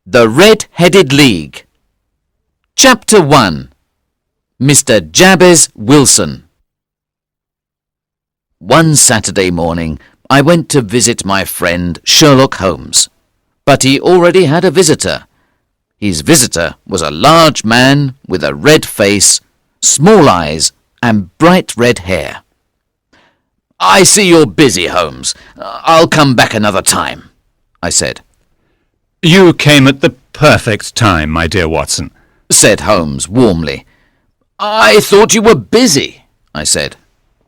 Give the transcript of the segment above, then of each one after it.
The Red-Headed League. Chapter 1. Mr. Jabez Wilson. One Saturday morning, I went to visit my friend Sherlock Holmes, but he already had a visitor. His visitor was a large man with a red face, small eyes, and bright red hair. "I see you're busy, Holmes. I'll come back another time," I said. "You came at the perfect time, my dear Watson," said Holmes warmly. "I thought you were busy," I said.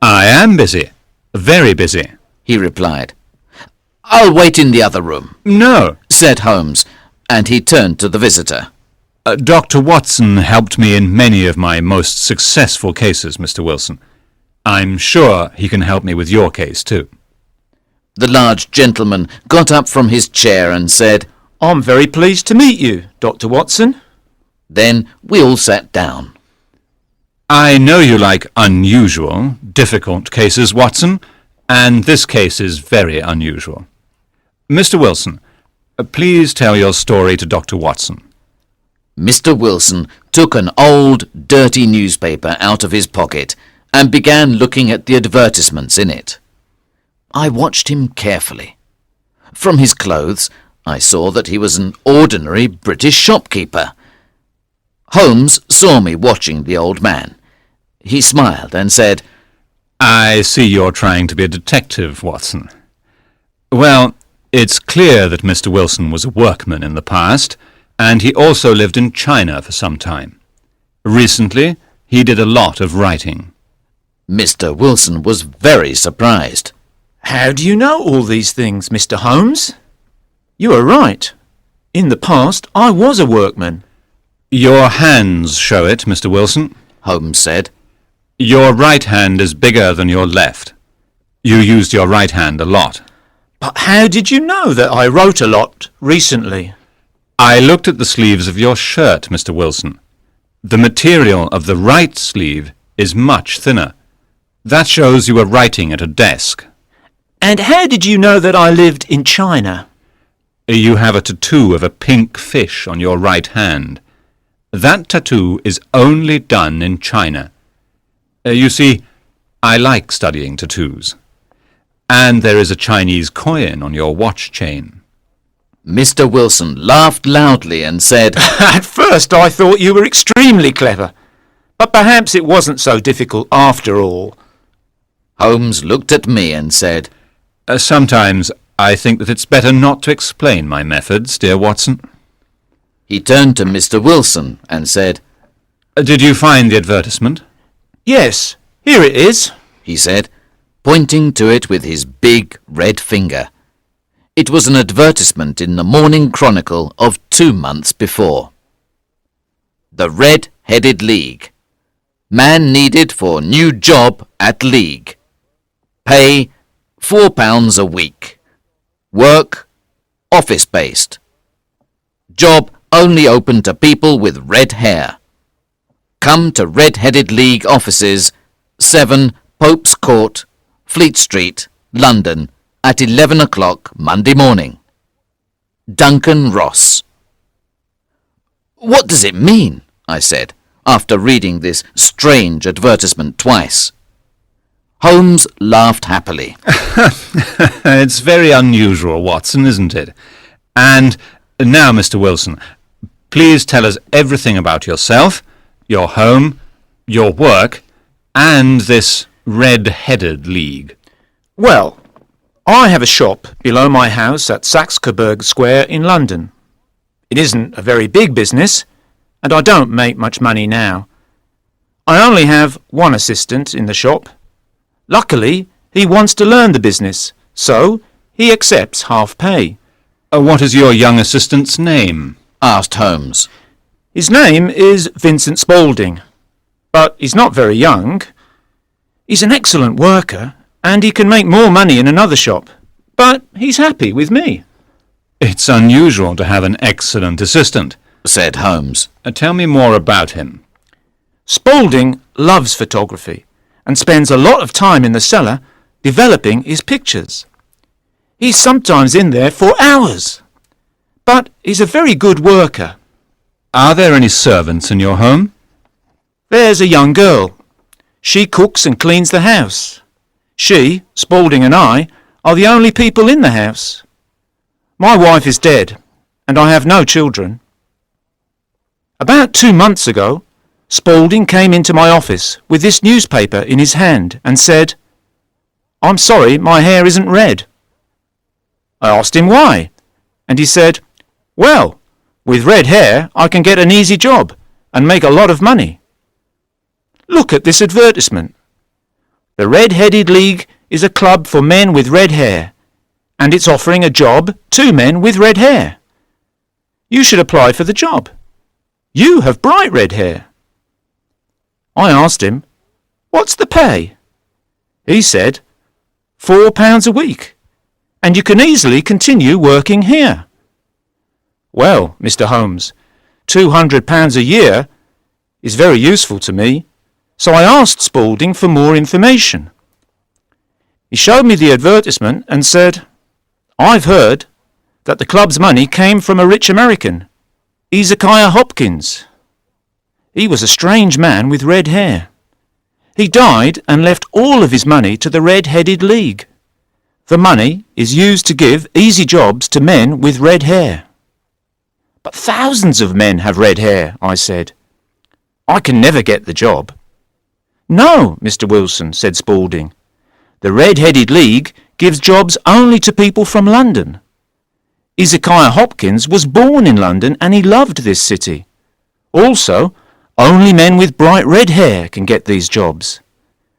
"I am busy, very busy," he replied. "I'll wait in the other room," "No," said Holmes, and he turned to the visitor. Dr. Watson helped me in many of my most successful cases, Mr. Wilson. I'm sure he can help me with your case, too." The large gentleman got up from his chair and said, "I'm very pleased to meet you, Dr. Watson." Then we all sat down. "I know you like unusual, difficult cases, Watson, and this case is very unusual. Mr. Wilson, please tell your story to Dr. Watson." Mr. Wilson took an old, dirty newspaper out of his pocket and began looking at the advertisements in it. I watched him carefully. From his clothes, I saw that he was an ordinary British shopkeeper. Holmes saw me watching the old man. He smiled and said, "I see you're trying to be a detective, Watson. Well, it's clear that Mr. Wilson was a workman in the past, and he also lived in China for some time. Recently, he did a lot of writing." Mr. Wilson was very surprised. "How do you know all these things, Mr. Holmes?" "You are right. In the past, I was a workman." "Your hands show it, Mr. Wilson," Holmes said. "Your right hand is bigger than your left. You used your right hand a lot." "But how did you know that I wrote a lot recently?" "I looked at the sleeves of your shirt, Mr. Wilson. The material of the right sleeve is much thinner. That shows you were writing at a desk." "And how did you know that I lived in China?" "You have a tattoo of a pink fish on your right hand. That tattoo is only done in China. You see, I like studying tattoos. And there is a Chinese coin on your watch chain." Mr. Wilson laughed loudly and said, "At first I thought you were extremely clever, but perhaps it wasn't so difficult after all." Holmes looked at me and said, Sometimes I think that it's better not to explain my methods, dear Watson." He turned to Mr. Wilson and said, "Did you find the advertisement?" "Yes, here it is," he said, pointing to it with his big red finger. It was an advertisement in the Morning Chronicle of 2 months before. The Red-Headed League. Man needed for new job at League. Pay £4 a week. Work office-based. Job only open to people with red hair. Come to Red-Headed League offices, 7 Pope's Court, Fleet Street, London, at 11 o'clock Monday morning. Duncan Ross. "What does it mean?" I said, after reading this strange advertisement twice. Holmes laughed happily. "It's very unusual, Watson, isn't it? And now, Mr. Wilson, please tell us everything about yourself, your home, your work, and this Red-Headed League." "Well, I have a shop below my house at Sekho Square in London. It isn't a very big business, and I don't make much money now. I only have one assistant in the shop. Luckily, he wants to learn the business, so he accepts half pay." "What is your young assistant's name?" asked Holmes. "His name is Vincent Spaulding, but he's not very young. He's an excellent worker, and he can make more money in another shop, but he's happy with me." "It's unusual to have an excellent assistant," said Holmes. "Tell me more about him." "Spaulding loves photography and spends a lot of time in the cellar developing his pictures. He's sometimes in there for hours. But he's a very good worker. Are there any servants in your home? There's a young girl. She cooks and cleans the house. She, Spaulding and I, are the only people in the house. My wife is dead, and I have no children. About 2 months ago, Spaulding came into my office with this newspaper in his hand and said, "I'm sorry, my hair isn't red." I asked him why, and he said, "Well, with red hair I can get an easy job and make a lot of money. Look at this advertisement. The Red-Headed League is a club for men with red hair, and it's offering a job to men with red hair. You should apply for the job. You have bright red hair." I asked him, "What's the pay?" He said, £4 a week, and you can easily continue working here. Well, Mr. Holmes, £200 a year is very useful to me, so I asked Spaulding for more information. He showed me the advertisement and said, "I've heard that the club's money came from a rich American, Sekho Hopkins. He was a strange man with red hair. He died and left all of his money to the Red-Headed League. The money is used to give easy jobs to men with red hair." "But thousands of men have red hair," I said. "I can never get the job." "No, Mr. Wilson," said Spaulding. "The Red-Headed League gives jobs only to people from London. Sekho Hopkins was born in London and he loved this city. Also, only men with bright red hair can get these jobs.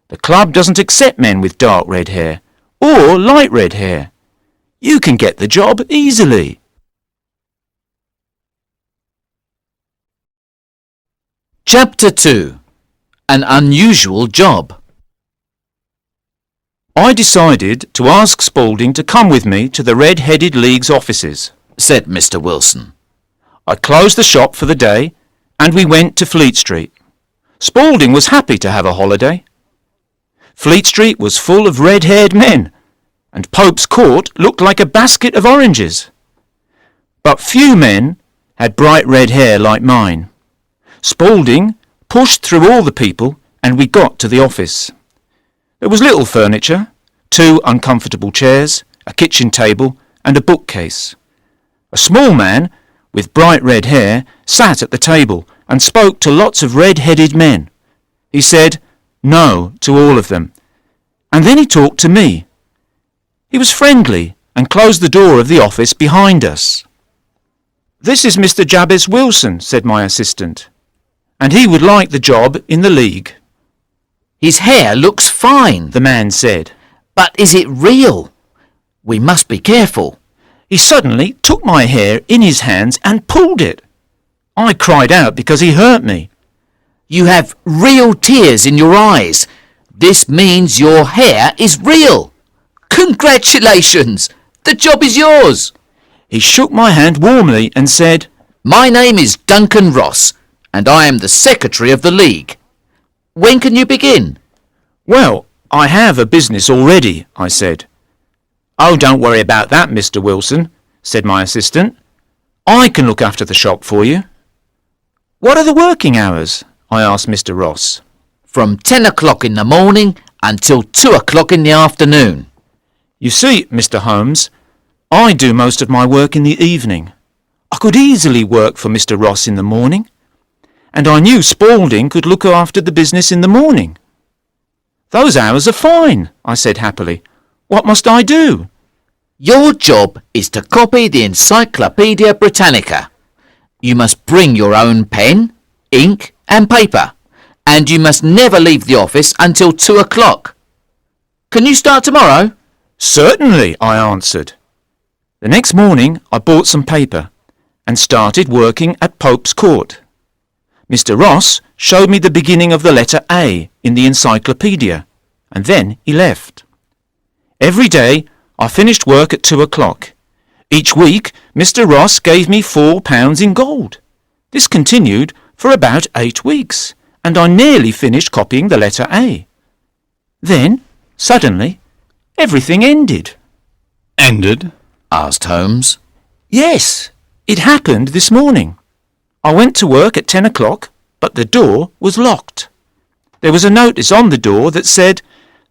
The club doesn't accept men with dark red hair or light red hair. You can get the job easily." Chapter 2. An Unusual Job. I decided to ask Spaulding to come with me to the Red-Headed League's offices, Said Mr. Wilson. I closed the shop for the day and we went to Fleet Street. Spaulding was happy to have a holiday. Fleet Street was full of red-haired men, and Pope's Court looked like a basket of oranges. But few men had bright red hair like mine. Spaulding pushed through all the people and we got to the office. There was little furniture, 2 uncomfortable chairs, a kitchen table and a bookcase. A small man with bright red hair sat at the table and spoke to lots of red-headed men. He said no to all of them, and then he talked to me. He was friendly and closed the door of the office behind us. "This is Mr. Jabez Wilson," said my assistant, "and he would like the job in the league." "His hair looks fine," the man said. "but is it real? We must be careful." He suddenly took my hair in his hands and pulled it. I cried out because he hurt me. "You have real tears in your eyes. This means your hair is real. Congratulations! The job is yours." He shook my hand warmly and said, "My name is Duncan Ross, and I am the secretary of the league. When can you begin?" "Well, I have a business already," I said. "Oh, don't worry about that, Mr. Wilson," said my assistant. "I can look after the shop for you." "What are the working hours?" I asked Mr. Ross. "From 10 o'clock in the morning until 2 o'clock in the afternoon." "You see, Mr. Holmes, I do most of my work in the evening. I could easily work for Mr. Ross in the morning, and I knew Spaulding could look after the business in the morning." "Those hours are fine," I said happily. "What must I do?" Your job is to copy the Encyclopedia Britannica. You must bring your own pen, ink and paper, and you must never leave the office until 2 o'clock. Can you start tomorrow? "Certainly," I answered. The next morning I bought some paper and started working at Pope's Court. Mr. Ross showed me the beginning of the letter A in the encyclopedia, and then he left. Every day I finished work at 2 o'clock. Each week Mr. Ross gave me £4 in gold. This continued for about 8 weeks, and I nearly finished copying the letter A. Then, suddenly, everything ended. Ended? Asked Holmes. Yes, It happened this morning. I went to work at 10 o'clock, but the door was locked. There was a notice on the door that said,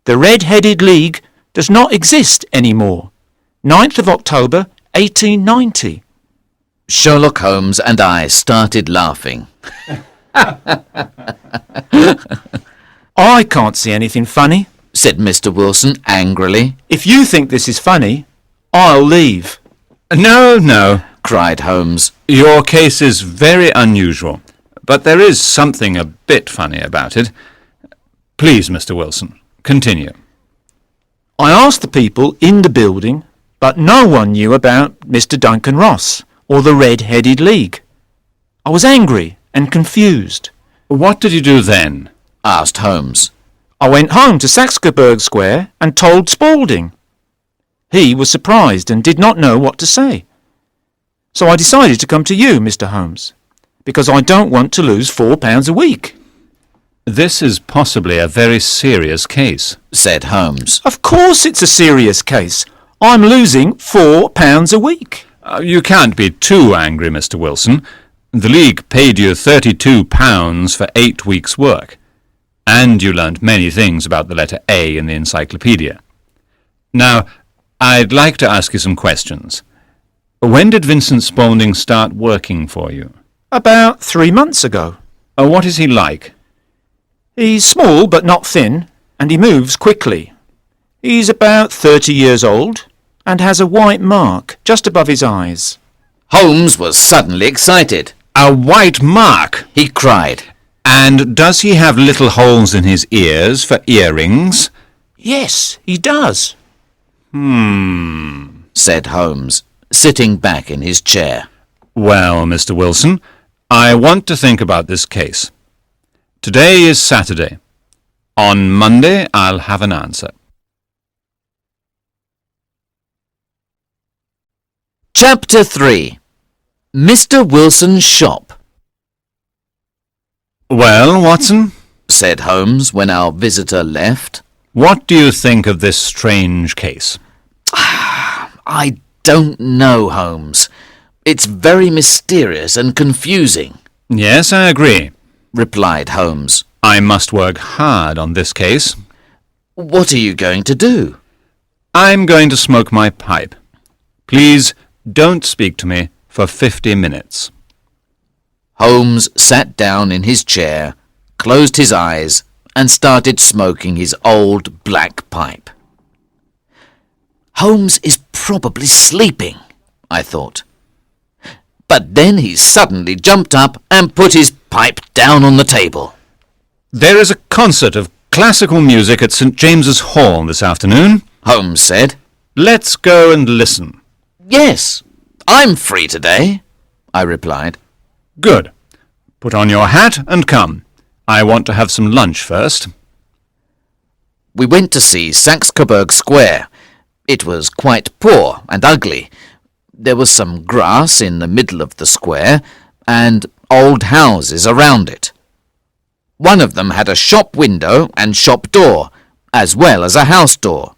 "The Red-Headed League does not exist anymore. 9th of October, 1890. Sherlock Holmes and I started laughing. I can't see anything funny. Said Mr. Wilson angrily. If you think this is funny, I'll leave. No, no, Cried Holmes. your case is very unusual, but there is something a bit funny about it. Please, Mr. Wilson, continue. I asked the people in the building, but no one knew about Mr. Duncan Ross or the Red-Headed League. I was angry and confused. What did you do then? Asked Holmes. I went home to Saxe-Coburg Square and told Spaulding. He was surprised and did not know what to say. So I decided to come to you, Mr. Holmes, because I don't want to lose £4 a week. This is possibly a very serious case. Said Holmes. Of course it's a serious case. I'm losing £4 a week. You can't be too angry, Mr. Wilson. The League paid you £32 for 8 weeks' work, and you learnt many things about the letter A in the encyclopedia. Now, I'd like to ask you some questions. When did Vincent Spaulding start working for you? About 3 months ago. What is he like? He's small but not thin, and he moves quickly. He's about 30 years old and has a white mark just above his eyes. Holmes was suddenly excited. A white mark! He cried. And does he have little holes in his ears for earrings? Yes, he does. Said Holmes, sitting back in his chair. Well, Mr. Wilson, I want to think about this case. Today is Saturday. On Monday, I'll have an answer. Chapter 3. Mr. Wilson's Shop. Well, Watson, Said Holmes when our visitor left. what do you think of this strange case? I don't know, Holmes. It's very mysterious and confusing, Yes, I agree. replied Holmes. I must work hard on this case. What are you going to do? I'm going to smoke my pipe. Please don't speak to me for 50 minutes. Holmes sat down in his chair, closed his eyes, and started smoking his old black pipe. Holmes is probably sleeping, I thought. But then he suddenly jumped up and put his pipe down on the table. There is a concert of classical music at St. James's Hall this afternoon. Holmes said. Let's go and listen. Yes, I'm free today, I replied. Good. Put on your hat and come. I want to have some lunch first. We went to see Saxe-Coburg Square. It was quite poor and ugly. There was some grass in the middle of the square and old houses around it. One of them had a shop window and shop door, as well as a house door.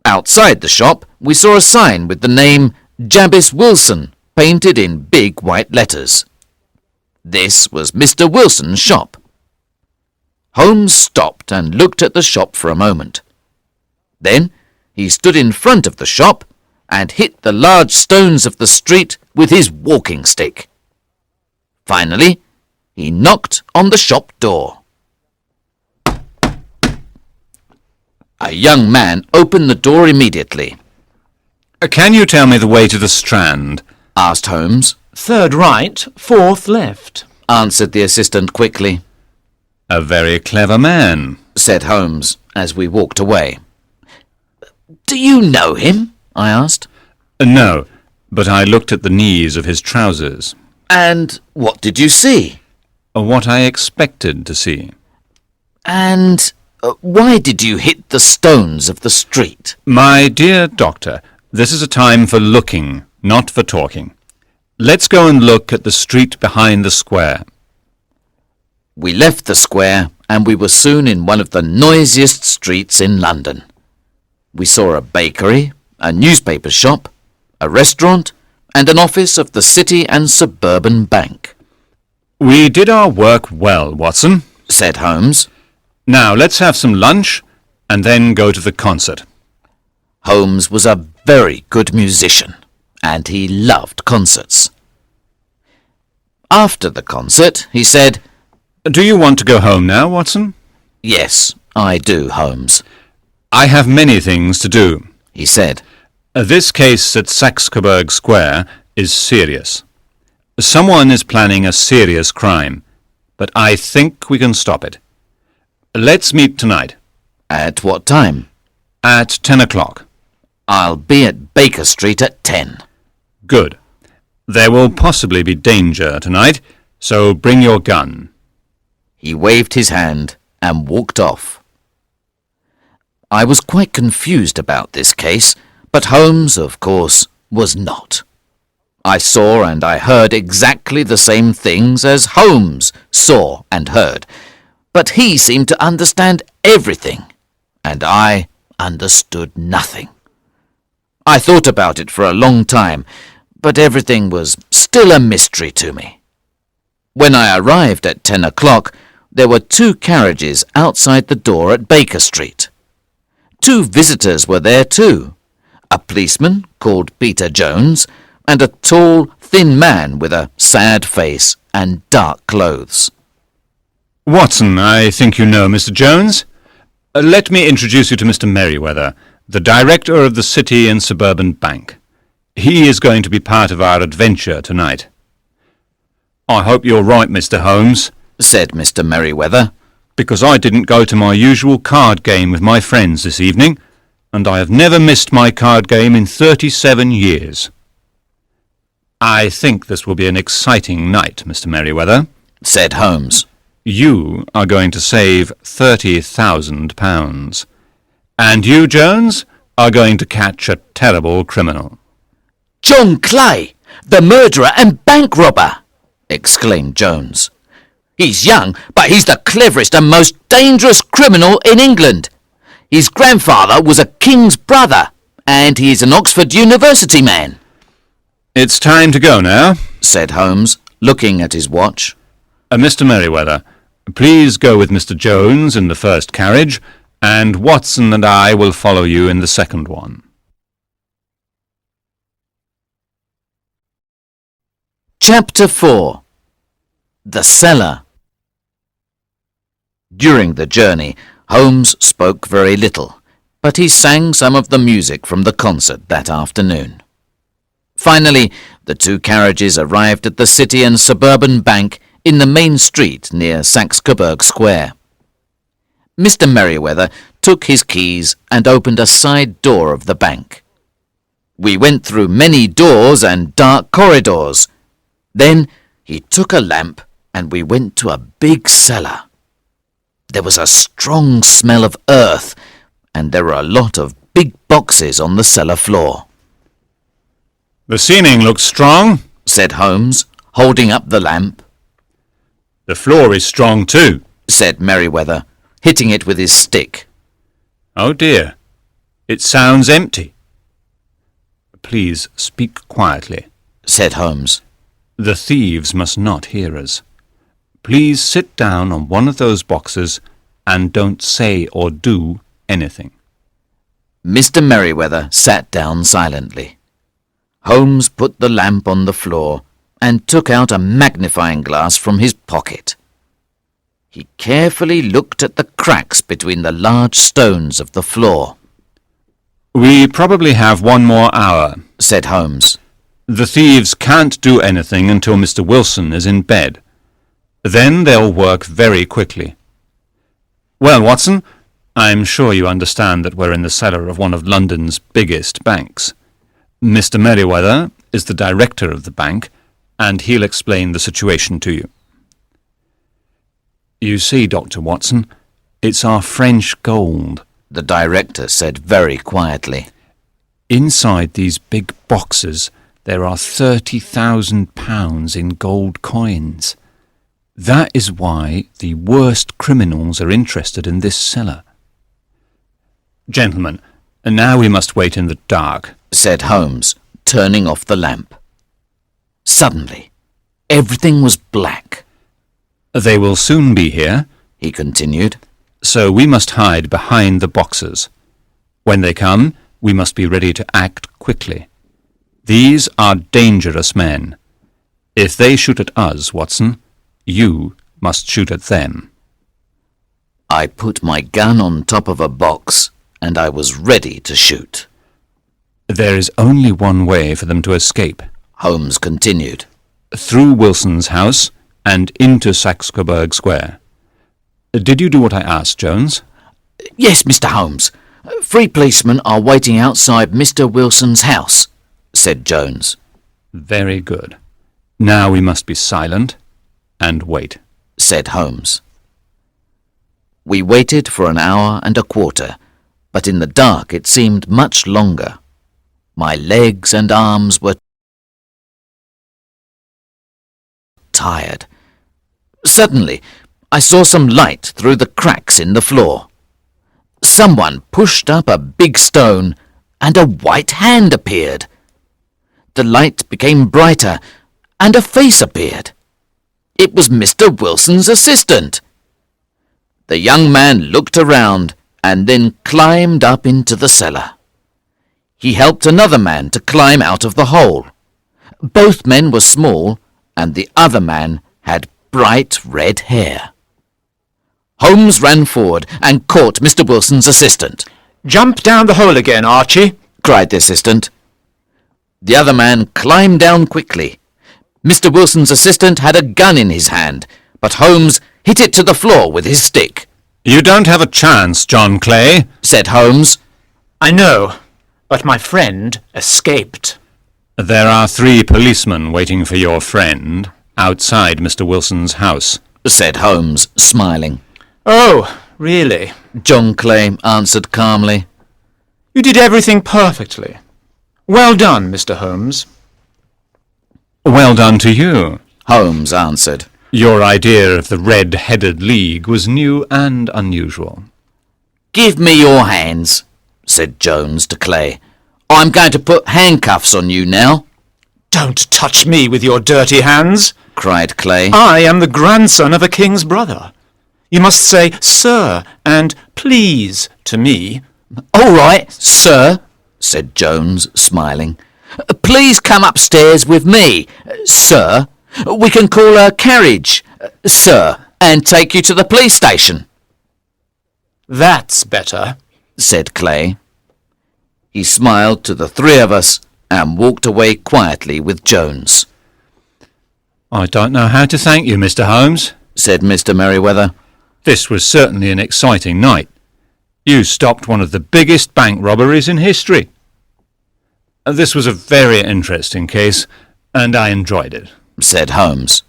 Outside the shop, we saw a sign with the name Jabez Wilson painted in big white letters. This was Mr. Wilson's shop. Holmes stopped and looked at the shop for a moment. Then he stood in front of the shop and hit the large stones of the street with his walking stick. Finally, he knocked on the shop door. A young man opened the door immediately. Can you tell me the way to the Strand? Asked Holmes. 3rd right, 4th left. Answered the assistant quickly. A very clever man. Said Holmes as we walked away. Do you know him? I asked. No, but I looked at the knees of his trousers. And what did you see? What I expected to see. And why did you hit the stones of the street? My dear doctor, this is a time for looking, not for talking. Let's go and look at the street behind the square. We left the square and we were soon in one of the noisiest streets in London. We saw a bakery, a newspaper shop, a restaurant, and an office of the City and Suburban Bank. We did our work well, Watson, Said Holmes. Now let's have some lunch and then go to the concert. Holmes was a very good musician, and he loved concerts. After the concert, he said, Do you want to go home now, Watson? Yes, I do, Holmes, I have many things to do. he said. This case at Saxe-Coburg Square is serious. Someone is planning a serious crime, but I think we can stop it. Let's meet tonight At what time? at 10 o'clock. I'll be at Baker Street at 10. Good. There will possibly be danger tonight, so bring your gun. He waved his hand and walked off. I was quite confused about this case, but Holmes, of course, was not. I saw and I heard exactly the same things as Holmes saw and heard, but he seemed to understand everything, and I understood nothing. I thought about it for a long time, but everything was still a mystery to me. When I arrived at 10 o'clock, there were 2 carriages outside the door at Baker Street. 2 visitors were there too, a policeman called Peter Jones, and a tall, thin man with a sad face and dark clothes. Watson, I think you know Mr. Jones. Let me introduce you to Mr. Merriweather, the director of the City and Suburban Bank. He is going to be part of our adventure tonight. I hope you're right, Mr. Holmes, Said Mr. Merriweather. because I didn't go to my usual card game with my friends this evening, and I have never missed my card game in 37 years. I think this will be an exciting night, Mr. Merriweather. Said Holmes. You are going to save £30,000. And you, Jones, are going to catch a terrible criminal. John Clay, the murderer and bank robber! Exclaimed Jones. He's young, but he's the cleverest and most dangerous criminal in England. His grandfather was a king's brother, and he is an Oxford University man. It's time to go now. Said Holmes, looking at his watch. Mr. Merriweather, please go with Mr. Jones in the first carriage, and Watson and I will follow you in the second one. Chapter 4. The Cellar. During the journey, Holmes spoke very little, but he sang some of the music from the concert that afternoon. Finally, the 2 carriages arrived at the City and Suburban Bank in the main street near Saxe-Coburg Square. Mr. Merriweather took his keys and opened a side door of the bank. We went through many doors and dark corridors. Then he took a lamp and we went to a big cellar. There was a strong smell of earth, and there were a lot of big boxes on the cellar floor. The ceiling looks strong. Said Holmes, holding up the lamp. The floor is strong too. Said Merriweather, hitting it with his stick. Oh dear, it sounds empty. Please speak quietly. Said Holmes. The thieves must not hear us. Please sit down on one of those boxes and don't say or do anything. Mr. Merriweather sat down silently. Holmes put the lamp on the floor and took out a magnifying glass from his pocket. He carefully looked at the cracks between the large stones of the floor. We probably have 1 more hour, Said Holmes. The thieves can't do anything until Mr. Wilson is in bed. Then they'll work very quickly. Well, Watson, I'm sure you understand that we're in the cellar of one of London's biggest banks. Mr. Merriweather is the director of the bank, and he'll explain the situation to you. You see, Dr. Watson, it's our French gold. The director said very quietly. Inside these big boxes there are £30,000 in gold coins. That is why the worst criminals are interested in this cellar. Gentlemen, now we must wait in the dark. Said Holmes, turning off the lamp. Suddenly, everything was black. They will soon be here, He continued. so we must hide behind the boxes. When they come, we must be ready to act quickly. These are dangerous men. If they shoot at us, Watson, you must shoot at them. I put my gun on top of a box, and I was ready to shoot. There is only one way for them to escape. Holmes continued. Through Wilson's house and into Saxe-Coburg Square. Did you do what I asked, Jones? Yes, Mr. Holmes. 3 policemen are waiting outside Mr. Wilson's house, said Jones. Very good. Now we must be silent and wait, said Holmes. We waited for an hour and a quarter, but in the dark it seemed much longer. My legs and arms were tired. Suddenly, I saw some light through the cracks in the floor. Someone pushed up a big stone, and a white hand appeared. The light became brighter, and a face appeared. It was Mr. Wilson's assistant. The young man looked around and then climbed up into the cellar. He helped another man to climb out of the hole. Both men were small, and the other man had bright red hair. Holmes ran forward and caught Mr. Wilson's assistant. "Jump down the hole again, Archie," cried the assistant. The other man climbed down quickly. Mr. Wilson's assistant had a gun in his hand, but Holmes hit it to the floor with his stick. You don't have a chance, John Clay, said Holmes. "I know, but my friend escaped." There are 3 policemen waiting for your friend outside Mr. Wilson's house, said Holmes, smiling. "Oh, really? John Clay answered calmly. You did everything perfectly. Well done, Mr. Holmes." Well done to you. Holmes answered. Your idea of the Red-Headed League was new and unusual. Give me your hands, said Jones to Clay. I'm going to put handcuffs on you now. "Don't touch me with your dirty hands," cried Clay. "I am the grandson of a king's brother. You must say 'sir' and 'please' to me." All right, sir, said Jones, smiling. Please come upstairs with me, sir. We can call a carriage, sir, and take you to the police station. "That's better," said Clay. He smiled to the 3 of us and walked away quietly with Jones. I don't know how to thank you, Mr. Holmes, said Mr. Merriweather. This was certainly an exciting night. You stopped one of the biggest bank robberies in history. This was a very interesting case, and I enjoyed it, said Holmes.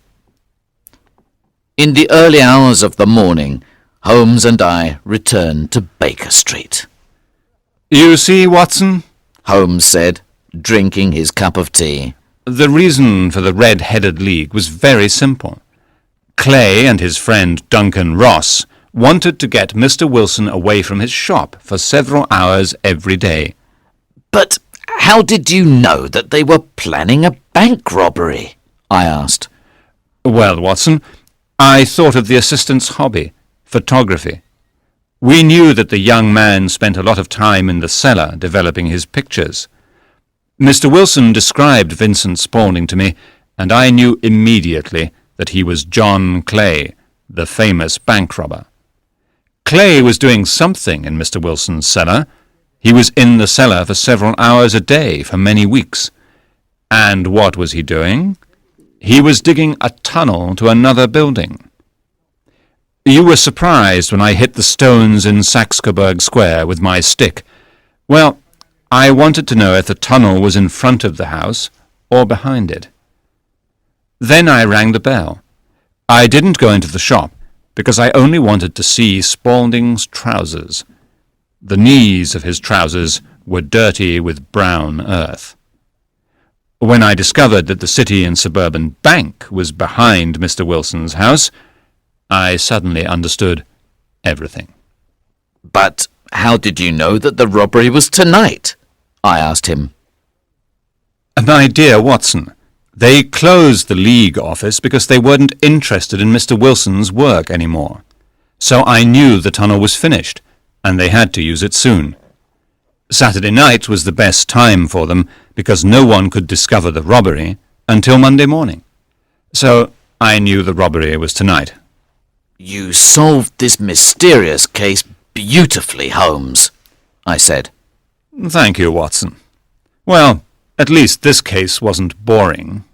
In the early hours of the morning, Holmes and I returned to Baker Street. You see, Watson, Holmes said, drinking his cup of tea. The reason for the Red-Headed League was very simple. Clay and his friend Duncan Ross wanted to get Mr. Wilson away from his shop for several hours every day. But how did you know that they were planning a bank robbery? I asked. Well, Watson, I thought of the assistant's hobby, photography. We knew that the young man spent a lot of time in the cellar developing his pictures. Mr. Wilson described Vincent Spaulding to me, and I knew immediately that he was John Clay, the famous bank robber. Clay was doing something in Mr. Wilson's cellar. He was in the cellar for several hours a day for many weeks. And what was he doing? He was digging a tunnel to another building. You were surprised when I hit the stones in Saxe-Coburg Square with my stick. Well, I wanted to know if the tunnel was in front of the house or behind it. Then I rang the bell. I didn't go into the shop because I only wanted to see Spaulding's trousers. The knees of his trousers were dirty with brown earth. When I discovered that the City and Suburban Bank was behind Mr. Wilson's house, I suddenly understood everything. But how did you know that the robbery was tonight? I asked him. My dear Watson, They closed the League office because they weren't interested in Mr. Wilson's work anymore. So I knew the tunnel was finished, and they had to use it soon. Saturday night was the best time for them because no one could discover the robbery until Monday morning. So I knew the robbery was tonight. You solved this mysterious case beautifully, Holmes, I said. Thank you, Watson. Well, at least this case wasn't boring.